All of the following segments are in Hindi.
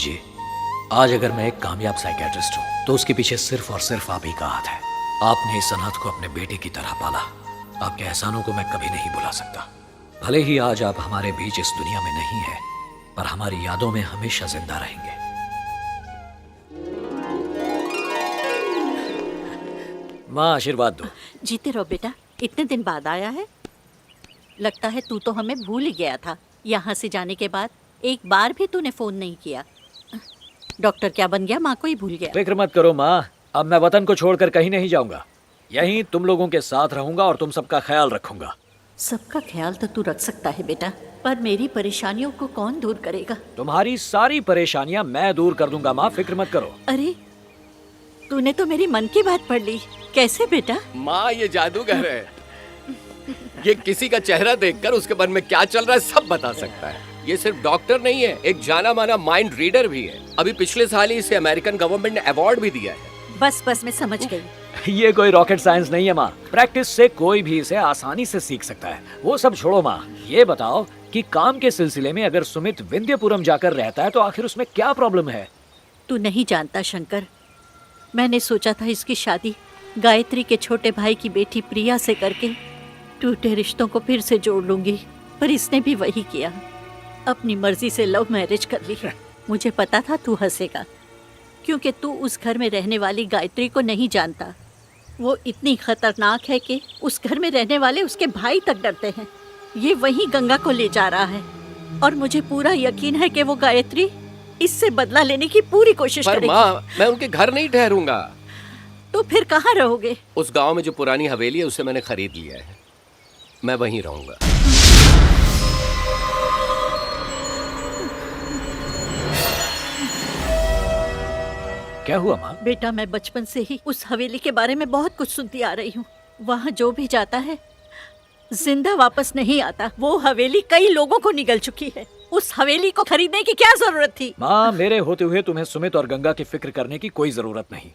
जी, आज अगर मैं एक कामयाब साइकियाट्रिस्ट हूँ तो उसके पीछे सिर्फ और सिर्फ आप ही का हाथ है। आपने इस अनाथ को अपने बेटे की तरह पाला। आपके एहसानों को मैं कभी नहीं भुला सकता। भले ही आज आप हमारे बीच इस दुनिया में नहीं है, पर हमारी यादों में हमेशा जिंदा रहेंगे। माँ आशीर्वाद दो। जीते रहो बेटा, इतने दिन बाद आया है। लगता है तू तो हमें भूल ही गया था। यहाँ से जाने के बाद एक बार भी तूने फोन नहीं किया। डॉक्टर क्या बन गया, माँ को ही भूल गया। फिक्र मत करो माँ, अब मैं वतन को छोड़कर कहीं नहीं जाऊंगा। यहीं तुम लोगों के साथ रहूंगा और तुम सबका ख्याल रखूंगा। सबका ख्याल तो तू रख सकता है बेटा, पर मेरी परेशानियों को कौन दूर करेगा? तुम्हारी सारी परेशानियां मैं दूर कर दूंगा माँ, फिक्र मत करो। अरे तूने तो मेरी मन की बात पढ़ ली। कैसे बेटा? माँ ये जादूगर है। ये किसी का चेहरा देखकर उसके मन में क्या चल रहा है सब बता सकता है। ये सिर्फ डॉक्टर नहीं है, एक जाना माना माइंड रीडर भी है। अभी पिछले साल ही इसे अमेरिकन गवर्नमेंट ने अवार्ड भी दिया है। बस मैं समझ गई। ये कोई रॉकेट साइंस नहीं है माँ, प्रैक्टिस से कोई भी इसे आसानी से सीख सकता है। वो सब छोड़ो माँ, ये बताओ कि काम के सिलसिले में अगर सुमित विंध्यपुरम जाकर रहता है तो आखिर उसमें क्या प्रॉब्लम है? तू नहीं जानता शंकर, मैंने सोचा था इसकी शादी गायत्री के छोटे भाई की बेटी प्रिया से करके टूटे रिश्तों को फिर से जोड़ लूंगी, पर इसने भी वही किया। अपनी मर्जी से लव मैरिज कर ली। मुझे पता था तू हंसेगा, क्योंकि तू उस घर में रहने वाली गायत्री को नहीं जानता। वो इतनी खतरनाक है कि उस घर में रहने वाले उसके भाई तक डरते हैं। ये वही गंगा को ले जा रहा है और मुझे पूरा यकीन है कि वो गायत्री इससे बदला लेने की पूरी कोशिश पर करेगी। माँ, मैं उनके घर नहीं ठहरूंगा। तो फिर कहाँ रहोगे? उस गांव में जो पुरानी हवेली है उसे मैंने खरीद लिया है, मैं वहीं रहूंगा। क्या हुआ माँ? बेटा मैं बचपन से ही उस हवेली के बारे में बहुत कुछ सुनती आ रही हूँ। वहाँ जो भी जाता है जिंदा वापस नहीं आता। वो हवेली कई लोगों को निगल चुकी है। उस हवेली को खरीदने की क्या जरूरत थी? माँ, मेरे होते हुए तुम्हें सुमित और गंगा की फिक्र करने की कोई जरूरत नहीं।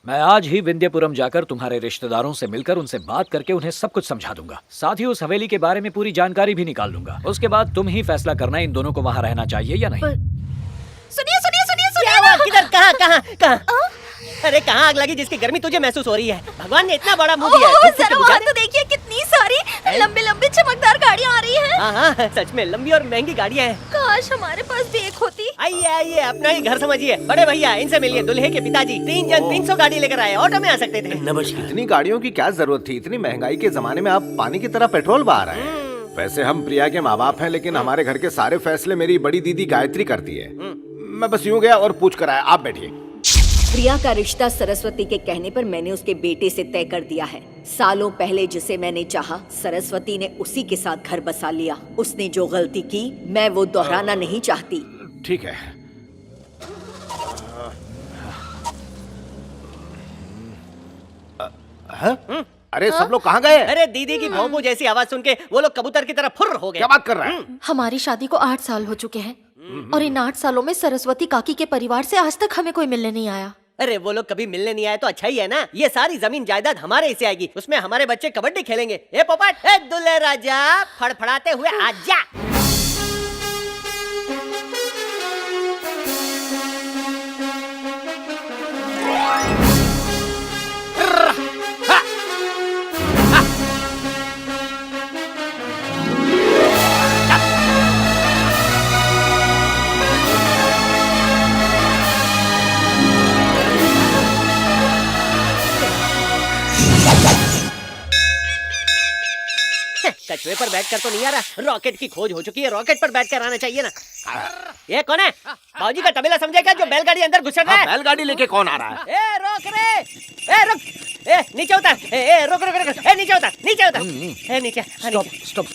मैं आज ही विंध्यपुरम जाकर तुम्हारे रिश्तेदारों से मिलकर उनसे बात करके उन्हें सब कुछ समझा दूंगा। साथ ही उस हवेली के बारे में पूरी जानकारी भी निकाल लूंगा। उसके बाद तुम ही फैसला करना इन दोनों को वहाँ रहना चाहिए या नहीं। सुनिए सुनिए सुनिए सुनिए। क्या हुआ? किधर? कहाँ? अरे कहाँ आग लगी जिसकी गर्मी तुझे महसूस हो रही है? भगवान ने इतना बड़ा मुंह दिया है। जरा वहाँ तो देखिए, कितनी सारी लंबी लंबी चमकदार गाड़ियाँ आ रही हैं। हाँ, सच में लंबी और महंगी गाड़ियाँ हैं। काश हमारे पास भी एक होती। आइए आइए, अपना ही घर समझिए। बड़े भैया, इनसे मिलिए। दुल्हे के पिताजी 3 जन 300 गाड़ी लेकर आए। ऑटो में आ सकते थे। नमस्कार। इतनी गाड़ियों की क्या जरूरत थी? इतनी महंगाई के जमाने में आप पानी की तरह पेट्रोल बहा रहे हैं। वैसे हम प्रिया के माँ बाप हैं, लेकिन हमारे घर के सारे फैसले मेरी बड़ी दीदी गायत्री करती है। मैं बस यूं गया और पूछ कर आया। आप बैठिए। प्रिया का रिश्ता सरस्वती के कहने पर मैंने उसके बेटे से तय कर दिया है। सालों पहले जिसे मैंने चाहा, सरस्वती ने उसी के साथ घर बसा लिया। उसने जो गलती की मैं वो दोहराना नहीं चाहती। ठीक है। अरे सब लोग कहाँ गए? अरे दीदी की भौंपू जैसी आवाज सुन के वो लोग कबूतर की तरह फुर्र हो गए। क्या बात कर रहा है? हमारी शादी को 8 साल हो चुके हैं और इन 8 सालों में सरस्वती काकी के परिवार से आज तक हमें कोई मिलने नहीं आया। अरे वो लोग कभी मिलने नहीं आए तो अच्छा ही है ना। ये सारी जमीन जायदाद हमारे हिस्से आएगी। उसमें हमारे बच्चे कबड्डी खेलेंगे। ए पोपट, ए दुल्हे राजा, फड़फड़ाते हुए आजा। कछुए पर बैठकर तो नहीं आ रहा। रॉकेट की खोज हो चुकी है, रॉकेट पर बैठकर आना चाहिए ना। ये कौन है? बाबूजी का तबेला समझेगा जो बैलगाड़ी अंदर घुस रहा है। बैलगाड़ी लेके कौन आ रहा है? ए रोक रे, ए रुक, ए नीचे उतर, ए रुक रुक रुक, ए नीचे उतर, नीचे उतर, ए नीचे। स्टॉप।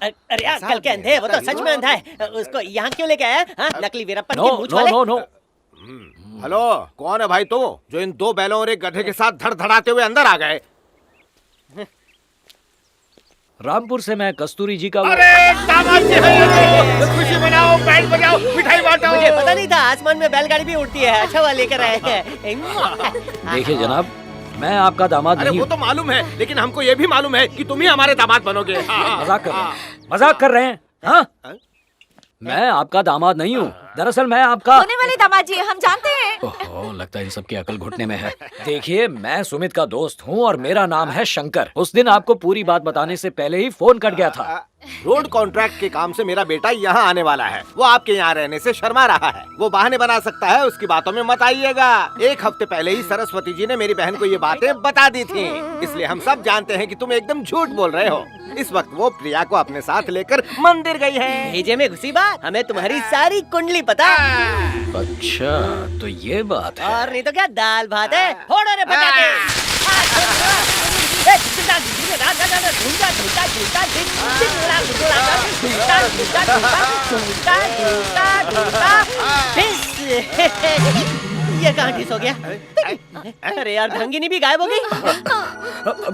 अरे यार, कल के अंधे, वो तो सच में अंधा है। उसको यहाँ क्यों लेके आया? हाँ, नकली वीरप्पन के मूंछ वाले। नो। हेलो, कौन है भाई तू जो इन 2 बैलों और एक गधे के साथ धड़धड़ाते हुए अंदर आ गए? रामपुर से मैं कस्तूरी जी का। अरे दामाद जी हैं, खुशी मनाओ, बैंड बजाओ, मिठाई बांटो। मुझे पता नहीं था आसमान में बैलगाड़ी भी उड़ती है। अच्छा हुआ लेकर आए हैं। देखिए जनाब, मैं आपका दामाद अरे नहीं वो तो मालूम है, लेकिन हमको ये भी मालूम है कि तुम ही हमारे दामाद बनोगे। मजाक कर रहे हैं? हाँ? मैं आपका दामाद नहीं हूँ, दरअसल मैं आपका होने वाले दामाद जी हम जानते हैं। ओहो, लगता है इन सबकी अकल घुटने में है। देखिए, मैं सुमित का दोस्त हूँ और मेरा नाम है शंकर। उस दिन आपको पूरी बात बताने से पहले ही फोन कट गया था। रोड कॉन्ट्रैक्ट के काम से मेरा बेटा यहाँ आने वाला है। वो आपके यहाँ रहने से शर्मा रहा है। वो बहाने बना सकता है, उसकी बातों में मत आइएगा। 1 हफ्ते पहले ही सरस्वती जी ने मेरी बहन को ये बातें बता दी थी, इसलिए हम सब जानते हैं कि तुम एकदम झूठ बोल रहे हो। इस वक्त वो प्रिया को अपने साथ लेकर मंदिर गई है। भेजे में घुसी बात, हमें तुम्हारी सारी कुंडली पता। अच्छा, तो ये बात है। और नहीं तो क्या, दाल भात है। फोड़ो रे पटाखे। ये कहाँ ठीक हो गया? अरे यार, ढंगिनी भी गायब हो गई।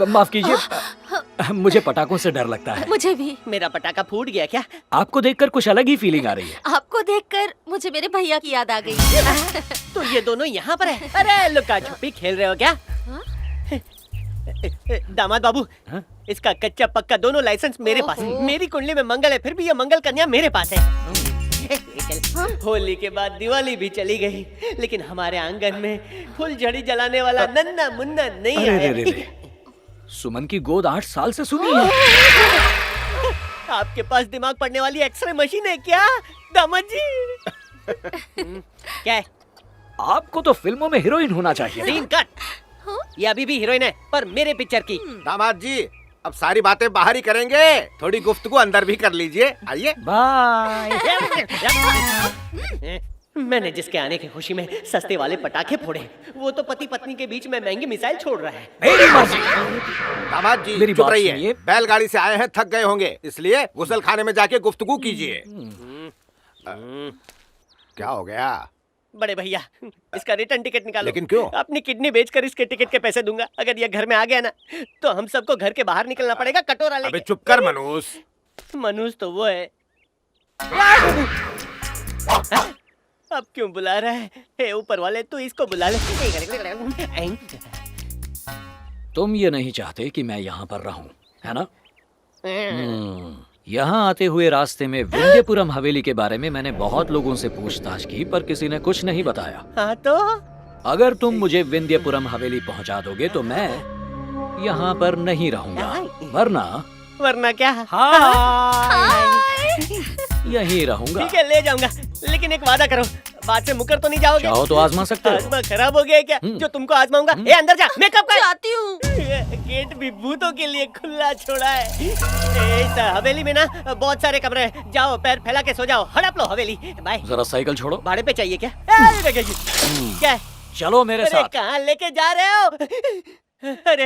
माफ कीजिए, मुझे पटाखों से डर लगता है। मुझे भी। मेरा पटाखा फूट गया क्या? आपको देखकर कुछ अलग ही फीलिंग आ रही है। आपको देखकर मुझे मेरे भैया की याद आ गई। तो ये दोनों यहाँ पर है? अरे लुका छुपी खेल रहे हो क्या? दामाद बाबू, हाँ? इसका कच्चा पक्का दोनों लाइसेंस मेरे पास है। मेरी कुंडली में मंगल है, फिर भी ये मंगल कन्या मेरे पास है। होली के बाद दिवाली भी चली गई, लेकिन हमारे आंगन में फुलझड़ी जलाने वाला नन्ना मुन्ना नहीं अरे आया। सुमन की गोद 8 साल से सुनी है। आपके पास दिमाग पढ़ने वाली एक्सरे मशीन है क्या दामाद जी? क्या है? आपको तो फिल्मों में हीरोइन होना चाहिए। Scene cut. ये अभी भी हीरोइन है, पर मेरे पिक्चर की। दामाद जी, अब सारी बातें बाहर ही करेंगे, थोड़ी गुफ्तगू अंदर भी कर लीजिए। आइए। बाय। मैंने जिसके आने की खुशी में सस्ते वाले पटाखे फोड़े, वो तो पति पत्नी के बीच में महंगी मिसाइल छोड़ रहा है। मेरी मर्जी। दामाद जी, मेरी चुप बात रहिए। सुनिए। बैलगाड़ी से आए हैं, थक गए होंगे, इसलिए गुसल खाने में जाके गुफ्तगू कीजिए। क्या हो गया? बड़े भैया, इसका रिटर्न टिकट निकालो। लेकिन क्यों? अपनी किडनी बेचकर इसके टिकट के पैसे दूंगा। अगर ये घर में आ गया ना, तो हम सबको घर के बाहर निकलना पड़ेगा कटोरा अबे लेके। चुप कर मनूस। मनुष्य तो वो है। अब क्यों बुला रहा है? हे ऊपर वाले, तू इसको बुला ले। तुम ये नहीं चाहते कि मैं यहाँ पर रहूं, है ना? यहाँ आते हुए रास्ते में विंध्यपुरम हवेली के बारे में मैंने बहुत लोगों से पूछताछ की, पर किसी ने कुछ नहीं बताया। हाँ तो? अगर तुम मुझे विंध्यपुरम हवेली पहुँचा दोगे तो मैं यहाँ पर नहीं रहूंगा, वरना क्या? यहीं रहूंगा। ठीक है, ले जाऊंगा, लेकिन एक वादा करो, बात से मुकर तो नहीं जाओगे? चाहो तो आजमा सकते हो। आजमा खराब हो गया है क्या? जो तुमको आजमाऊंगा। ए अंदर जा, मेकअप कर। जाती हूँ। गेट भी भूतों के लिए खुला छोड़ा है। इस हवेली में ना बहुत सारे कमरे हैं। जाओ, पैर फैला के सो जाओ, हड़प लो हवेली। बाय। जरा साइकिल छोड़ो। भाड़े पे चाहिए क्या? क्या है? चलो मेरे अरे साथ। कहाँ लेके जा रहे हो? अरे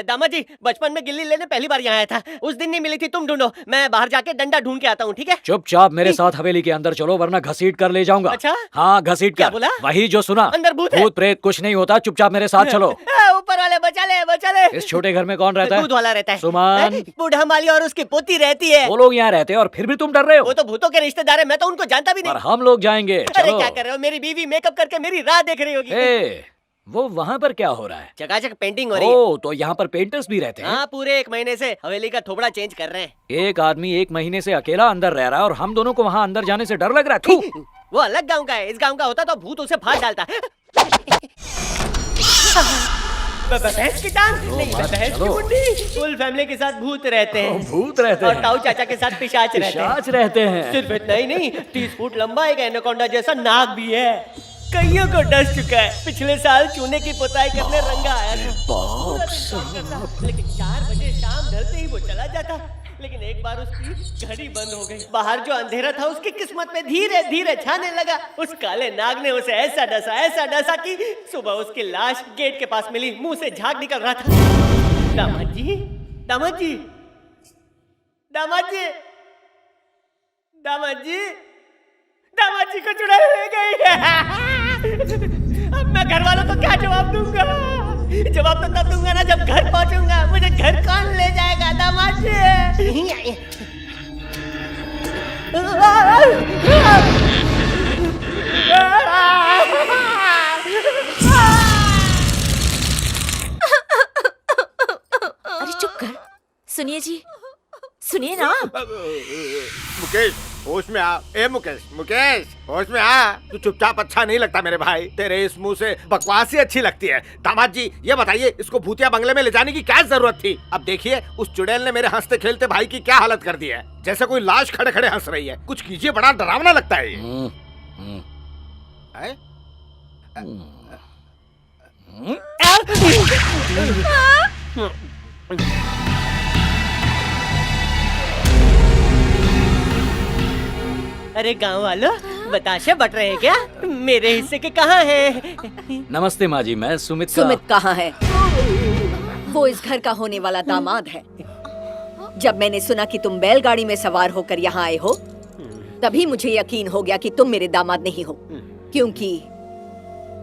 दामाद जी, बचपन में गिल्ली लेने पहली बार यहाँ आया था। उस दिन नहीं मिली थी, तुम ढूंढो, मैं बाहर जाके डंडा ढूंढ के आता हूँ। ठीक है? चुपचाप मेरे साथ हवेली के अंदर चलो, वरना घसीट कर ले जाऊंगा। अच्छा? हाँ, घसीट क्या कर। बोला? वही जो सुना। अंदर भूत है। भूत प्रेत कुछ नहीं होता, चुपचाप मेरे साथ चलो। ऊपर वाले बचा ले, बचा ले। इस छोटे घर में कौन रहता है? दूध वाला रहता है। सुमन। बूढ़ा माली और उसकी पोती रहती है। वो लोग यहाँ रहते हैं और फिर भी तुम डर रहे हो। वो तो भूतों के रिश्तेदार है, मैं तो उनको जानता भी नहीं। और हम लोग जाएंगे। अरे चलो। क्या कर रहे हो? मेरी बीवी मेकअप करके मेरी राह देख रही होगी। ए, वो वहाँ पर क्या हो रहा है? चकाचक पेंटिंग हो रही है। ओ, तो यहाँ पर पेंटर्स भी रहते हैं। हाँ, पूरे 1 महीने से हवेली का थोबड़ा चेंज कर रहे हैं। एक आदमी 1 महीने से अकेला अंदर रह रहा है और हम दोनों को वहाँ अंदर जाने से डर लग रहा है। थू। वो अलग गांव का है, इस गांव का होता तो भूत उसे फाड़ डालता। भैंस की टांग नहीं, मत भैंस की चलो। मुंडी। फुल फैमिली के साथ भूत रहते हैं। भूत रहते और हैं। ताऊ चाचा के साथ पिशाच रहते हैं। पिशाच रहते हैं। सिर्फ इतना ही नहीं, 30 फुट लंबा एक एनाकोंडा जैसा नाग भी है। कईयों को डस चुका है। पिछले साल चूने की पुताई करने रंगा आया था। पूरा दिन काम करता, लेकिन 4 बजे शाम ढलते ही वो चला जाता। लेकिन एक बार उसकी घड़ी बंद हो गई। बाहर जो अंधेरा था उसकी किस्मत में धीरे धीरे छाने लगा। उस काले नाग ने उसे ऐसा डसा कि सुबह उसकी लाश गेट के पास मिली। मुंह से झाग निकल रहा था। दामाद जी, दामाद जी, दामाद जी, दामाद जी, दामाद जी को चुड़ा ले गई। अब मैं घर वालों को क्या जवाब दूंगा? जवाब तो तब दूंगा ना जब घर पहुंचूंगा। मुझे घर कौन ले जाएगा? दामाद जी। अरे चुप कर। सुनिए जी, सुनिए। सुनिए ना। मुकेश होश में आ। ए मुकेश, मुकेश होश में आ। तू चुपचाप अच्छा नहीं लगता मेरे भाई। तेरे इस मुंह से बकवास ही अच्छी लगती है। दामाद जी ये बताइए इसको भूतिया बंगले में ले जाने की क्या जरूरत थी? अब देखिए उस चुड़ैल ने मेरे हंसते खेलते भाई की क्या हालत कर दी है। जैसे कोई लाश खड़े खड़े हंस रही है। कुछ कीजिए, बड़ा डरावना लगता है ये। हैं? अरे गांव वालों, बताशे बट रहे हैं क्या? मेरे हिस्से के कहाँ हैं? नमस्ते माँ जी, मैं सुमित का। सुमित कहाँ है? वो इस घर का होने वाला दामाद है। जब मैंने सुना कि तुम बैलगाड़ी में सवार होकर यहाँ आए हो, तभी मुझे यकीन हो गया कि तुम मेरे दामाद नहीं हो, क्योंकि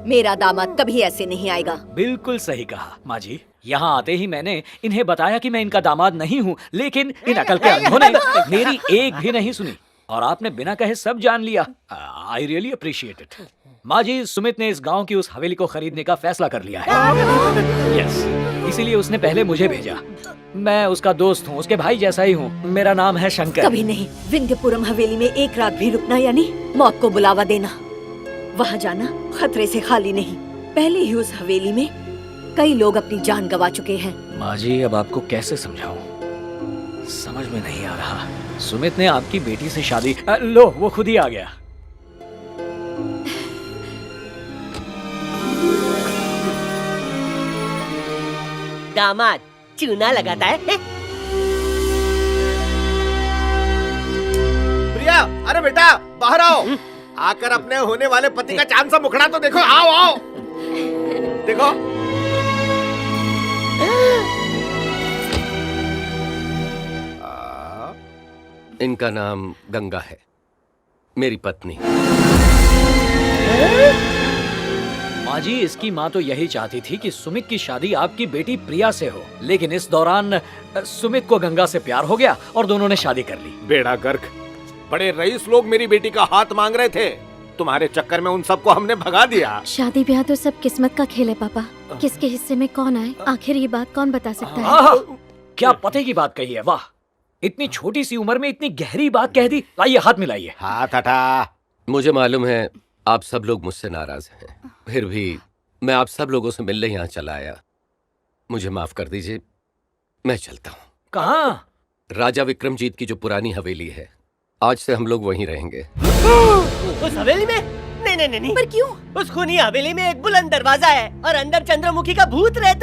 मेरा दामाद कभी ऐसे नहीं आएगा। बिल्कुल सही कहा माँ जी। यहाँ आते ही मैंने इन्हें बताया कि मैं इनका दामाद नहीं हूँ, लेकिन इन अकल के अंधों ने मेरी एक भी नहीं सुनी और आपने बिना कहे सब जान लिया। I really appreciate it. माँ जी, सुमित ने इस गांव की उस हवेली को खरीदने का फैसला कर लिया है। यस, इसीलिए उसने पहले मुझे भेजा। मैं उसका दोस्त हूँ, उसके भाई जैसा ही हूँ। मेरा नाम है शंकर। कभी नहीं। विंध्यपुरम हवेली में एक रात भी रुकना यानी मौत को बुलावा देना। वहाँ जाना खतरे से खाली नहीं। पहले ही उस हवेली में कई लोग अपनी जान गंवा चुके हैं। माँ जी, अब आपको कैसे समझाऊं? समझ में नहीं आ रहा। सुमित ने आपकी बेटी से शादी। लो, वो खुद ही आ गया। दामाद चूना लगाता है। प्रिया, अरे बेटा बाहर आओ। आकर अपने होने वाले पति का चांद सा मुखड़ा तो देखो। आओ आओ, देखो। इनका नाम गंगा है, मेरी पत्नी। माँ जी, इसकी माँ तो यही चाहती थी कि सुमित की शादी आपकी बेटी प्रिया से हो, लेकिन इस दौरान सुमित को गंगा से प्यार हो गया और दोनों ने शादी कर ली। बेड़ा गर्क, बड़े रईस लोग मेरी बेटी का हाथ मांग रहे थे। तुम्हारे चक्कर में उन सबको हमने भगा दिया। शादी ब्याह तो सब किस्मत का खेल है पापा। किसके हिस्से में कौन आए, आखिर ये बात कौन बता सकता है? आहा, क्या पते की बात कही है। वाह, इतनी छोटी सी उम्र में इतनी गहरी बात कह दी। लाइए हाथ मिलाइए। हाथ हटा। मुझे मालूम है आप सब लोग मुझसे नाराज हैं, फिर भी मैं आप सब लोगों से मिलने यहाँ चला आया। मुझे माफ कर दीजिए, मैं चलता हूँ। कहाँ? राजा विक्रमजीत की जो पुरानी हवेली है, आज से हम लोग वहीं रहेंगे। उस हवेली में? नहीं नहीं नहीं। पर क्यों? उस खूनी हवेली में एक बुलंद दरवाजा है और अंदर चंद्रमुखी का भूत रहता है।